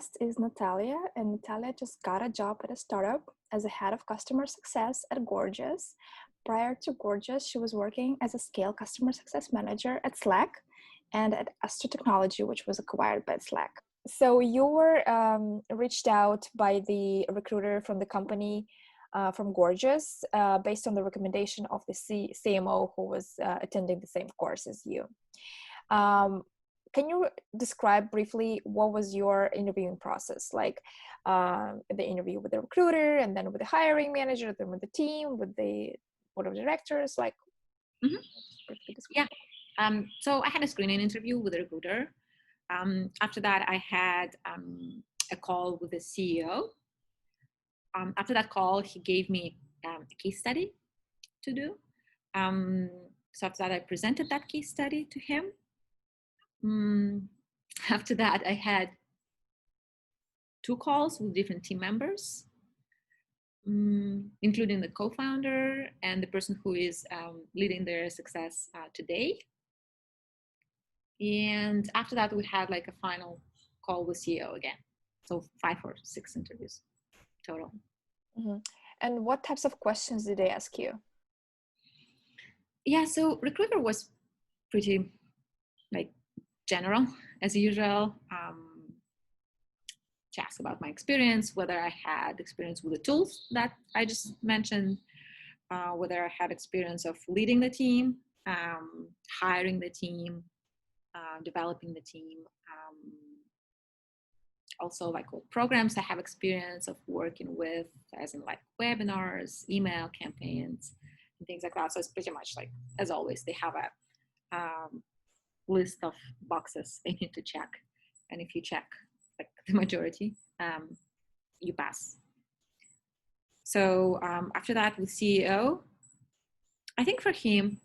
guest is Natalia, and Natalia just got a job at a startup as a head of customer success at Gorgias. Prior to Gorgias, she was working as a scale customer success manager at Slack and at Astro Technology, which was acquired by Slack. So you were reached out by the recruiter from the company, from Gorgias, based on the recommendation of the CMO who was attending the same course as you. Can you describe briefly what was your interviewing process like? The interview with the recruiter, and then with the hiring manager, then with the team, with the board of directors, like? Yeah. So I had a screening interview with a recruiter. After that, I had a call with the CEO. After that call, he gave me a case study to do. So after that, I presented that case study to him. After that, I had 2 calls with different team members, including the co-founder and the person who is leading their success today. And after that, we had like a final call with CEO again. So 5 or 6 interviews total. Mm-hmm. And what types of questions did they ask you? Yeah, so recruiter was pretty like general as usual. She asked about my experience, whether I had experience with the tools that I just mentioned, whether I had experience of leading the team, hiring the team, developing the team. Also like what programs I have experience of working with, as in like webinars, email campaigns, and things like that. So it's pretty much like, as always, they have a list of boxes they need to check. And if you check like the majority, you pass. So after that with CEO, I think for him,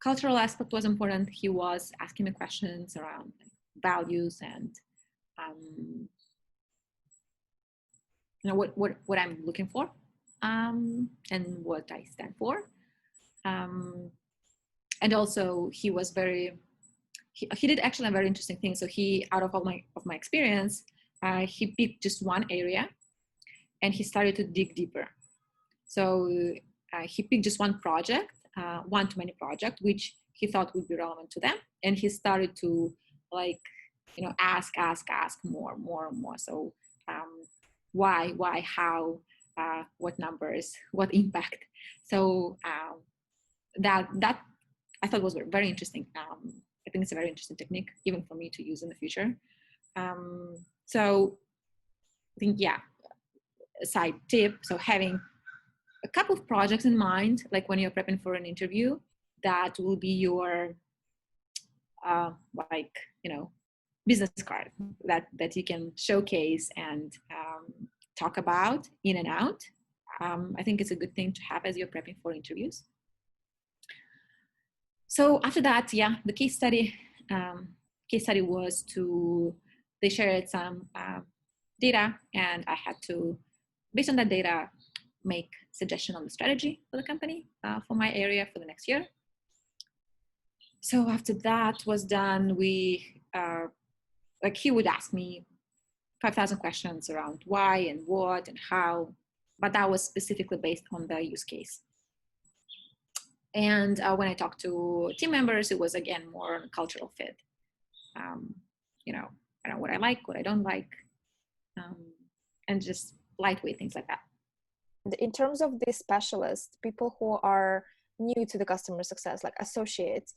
cultural aspect was important. He was asking me questions around like, values and you know what I'm looking for, and what I stand for. And also he was he did actually a very interesting thing. So he, out of all my experience, he picked just one area and he started to dig deeper. So he picked just one project, one-to-many project, which he thought would be relevant to them. And he started to like, you know, ask more. So why, how, what numbers, what impact. So that I thought was very interesting. I think it's a very interesting technique, even for me to use in the future. So I think, yeah, a side tip. So having a couple of projects in mind, like when you're prepping for an interview, that will be your, like, you know, business card that you can showcase and talk about in and out. I think it's a good thing to have as you're prepping for interviews. So after that, yeah, the case study was they shared some data, and I had to, based on that data, make suggestion on the strategy for the company for my area for the next year. So after that was done, we like he would ask me 5,000 questions around why and what and how, but that was specifically based on the use case. And when I talked to team members, it was again more on a cultural fit. You know, I don't know what I like, what I don't like, and just lightweight things like that. In terms of the specialists, people who are new to the customer success, like associates,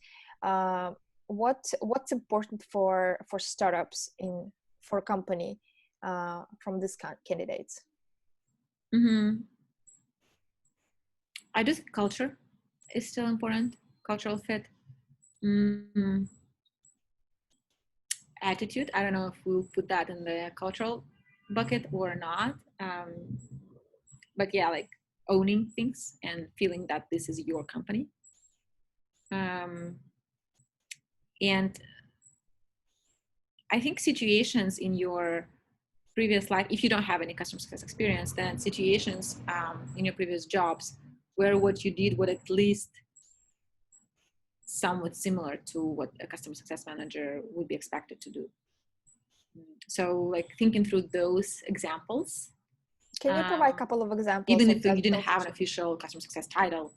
what's important for startups for a company from these candidates? I just think culture is still important. Cultural fit. Attitude. I don't know if we'll put that in the cultural bucket or not. But yeah, like owning things and feeling that this is your company. And I think situations in your previous life, if you don't have any customer success experience, then situations in your previous jobs where what you did would at least somewhat similar to what a customer success manager would be expected to do. So like thinking through those examples, Can you provide a couple of examples even of if that? you didn't have an official customer success title,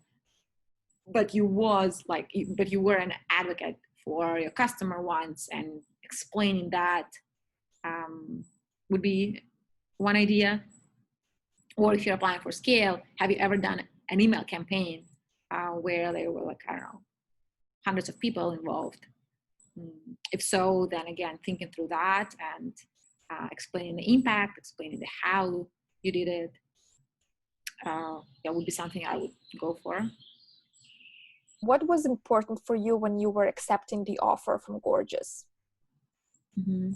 but you were an advocate for your customer once, and explaining that would be one idea. Or if you're applying for scale, have you ever done an email campaign where there were like, I don't know, hundreds of people involved? If so, then again, thinking through that and explaining the impact, explaining the how you did it, that would be something I would go for. What was important for you when you were accepting the offer from Gorgias? Mm-hmm.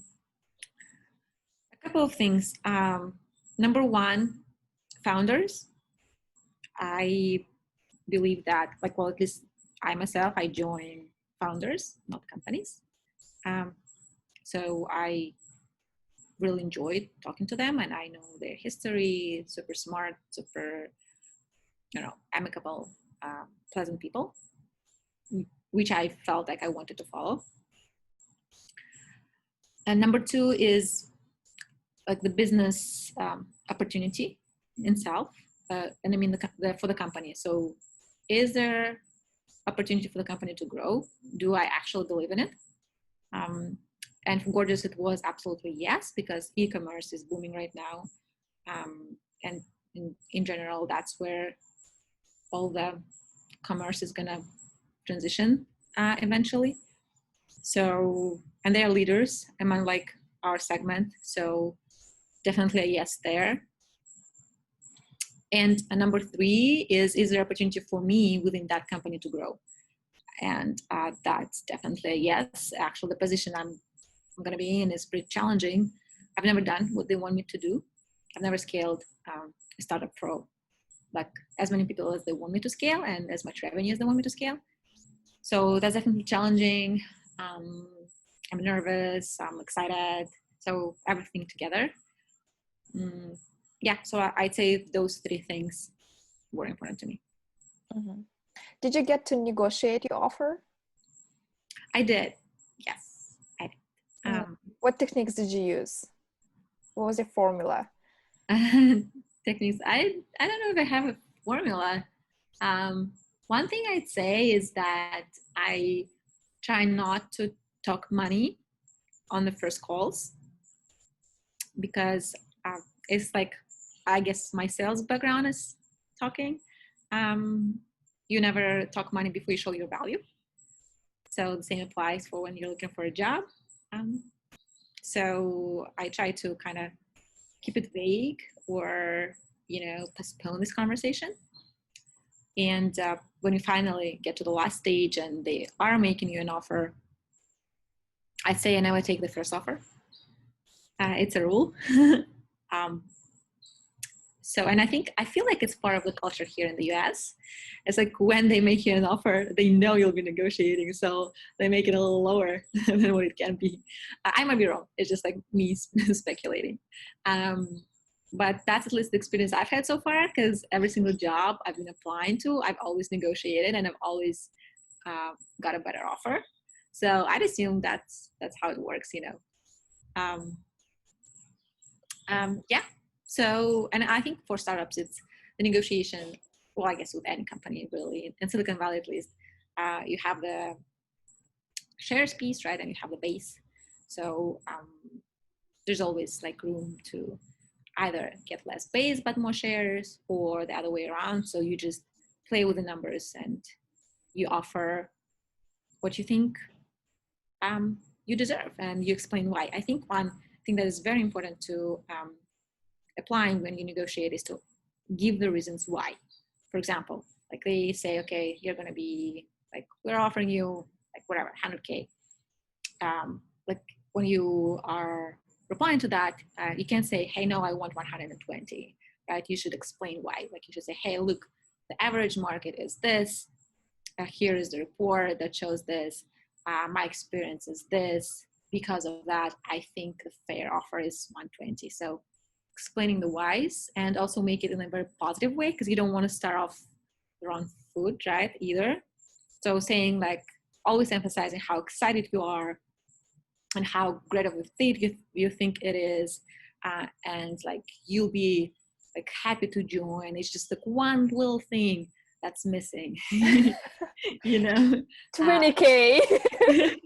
A couple of things. Number one, founders. I believe that, like, well, at least I myself, I join founders, not companies. So I really enjoyed talking to them, and I know their history, super smart, super, amicable, pleasant people, which I felt like I wanted to follow. And number two is like the business opportunity itself, and I mean for the company. So is there opportunity for the company to grow? Do I actually believe in it? And for Gorgias, it was absolutely yes, because e-commerce is booming right now. And in general, that's where all the commerce is going to transition eventually. So, and they are leaders among like our segment. So definitely a yes there. And number three is there opportunity for me within that company to grow? And that's definitely a yes. Actually, the position I'm going to be in is pretty challenging. I've never done what they want me to do. I've never scaled a startup for like as many people as they want me to scale and as much revenue as they want me to scale. So that's definitely challenging. I'm nervous, I'm excited. So everything together. Yeah, so I'd say those three things were important to me. Mm-hmm. Did you get to negotiate your offer? I did, yes, I did. What techniques did you use? What was your formula? Techniques, I don't know if I have a formula. One thing I'd say is that I try not to talk money on the first calls, because it's like, I guess my sales background is talking. You never talk money before you show your value. So the same applies for when you're looking for a job. So I try to kind of keep it vague, or, postpone this conversation. And when you finally get to the last stage and they are making you an offer, I say I never take the first offer. It's a rule. So, and I feel like it's part of the culture here in the US. It's like when they make you an offer, they know you'll be negotiating. So they make it a little lower than what it can be. I might be wrong. It's just like me speculating. But that's at least the experience I've had so far, because every single job I've been applying to, I've always negotiated and I've always got a better offer. So I'd assume that's how it works, Yeah. So, and I think for startups, it's the negotiation, well, I guess with any company really, in Silicon Valley at least, you have the shares piece, right? And you have the base. So there's always like room to either get less base but more shares, or the other way around. So you just play with the numbers and you offer what you think you deserve, and you explain why. I think one thing that is very important to applying when you negotiate is to give the reasons why. For example, like they say, okay, you're going to be like, we're offering you like whatever, 100K. Like when you are replying to that, you can't say, hey, no, I want 120, right? You should explain why. Like you should say, hey, look, the average market is this. Here is the report that shows this. My experience is this. Because of that, I think the fair offer is 120. So explaining the whys, and also make it in a very positive way, because you don't want to start off the wrong foot, right, either. So saying like, always emphasizing how excited you are and how great of a fit you think it is, and like you'll be like happy to join. It's just like one little thing that's missing. You know. 20K.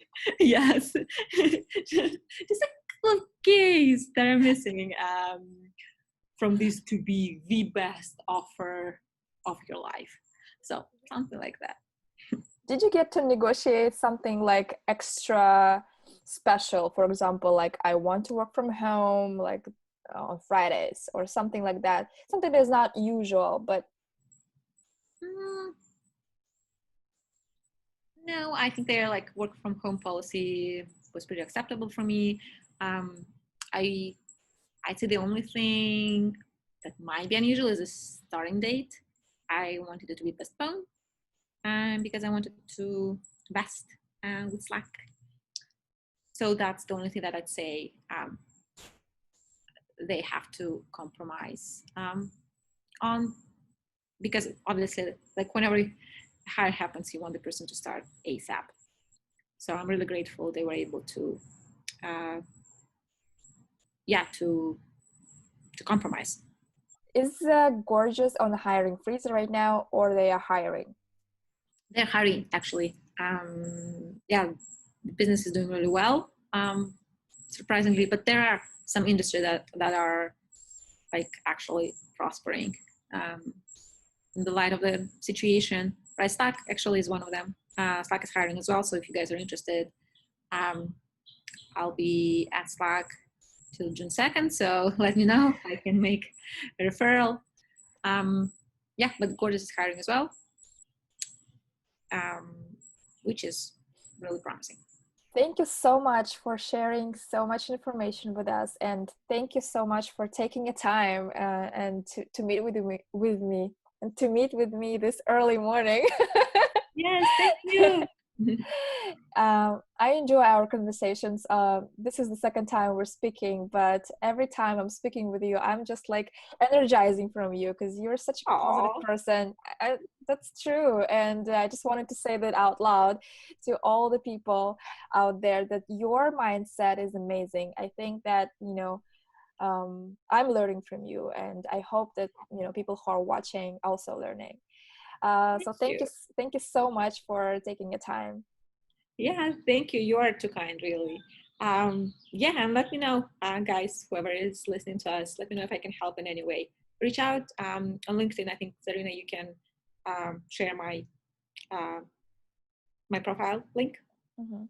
Yes. Just a couple of keys that are missing, from this to be the best offer of your life. So something like that. Did you get to negotiate something like extra special? For example, like I want to work from home, like on Fridays or something like that. Something that's not usual, but No, I think their like work from home policy was pretty acceptable for me. Um, I I'd say the only thing that might be unusual is the starting date. I wanted it to be postponed, because I wanted to invest with Slack. So that's the only thing that I'd say, they have to compromise on, because obviously, like whenever hire happens, you want the person to start ASAP. So I'm really grateful they were able to, uh, yeah, to compromise. is Gorgias on the hiring freeze right now, or they are hiring? They're hiring actually. Yeah, the business is doing really well, surprisingly, but there are some industries that are like actually prospering, in the light of the situation. Right, Slack actually is one of them. Slack is hiring as well, so if you guys are interested, um, I'll be at Slack till June 2nd, so let me know. I can make a referral. Yeah, but Gorgeous is hiring as well, um, which is really promising. Thank you so much for sharing so much information with us, and thank you so much for taking a time and to meet with me and to meet with me this early morning. Yes, thank you. I enjoy our conversations. This is the second time we're speaking, but every time I'm speaking with you, I'm just like energizing from you because you're such a positive Aww. person. That's true. And I just wanted to say that out loud to all the people out there that your mindset is amazing. I think that, I'm learning from you, and I hope that, people who are watching also learning. So Thank you. thank you so much for taking the time. Yeah, thank you. You are too kind, really. Yeah, and let me know, guys, whoever is listening to us, let me know if I can help in any way. Reach out, on LinkedIn. I think, Zarina, you can, share uh, my profile link. Mhm.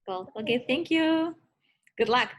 Well, okay, thank you. Good luck.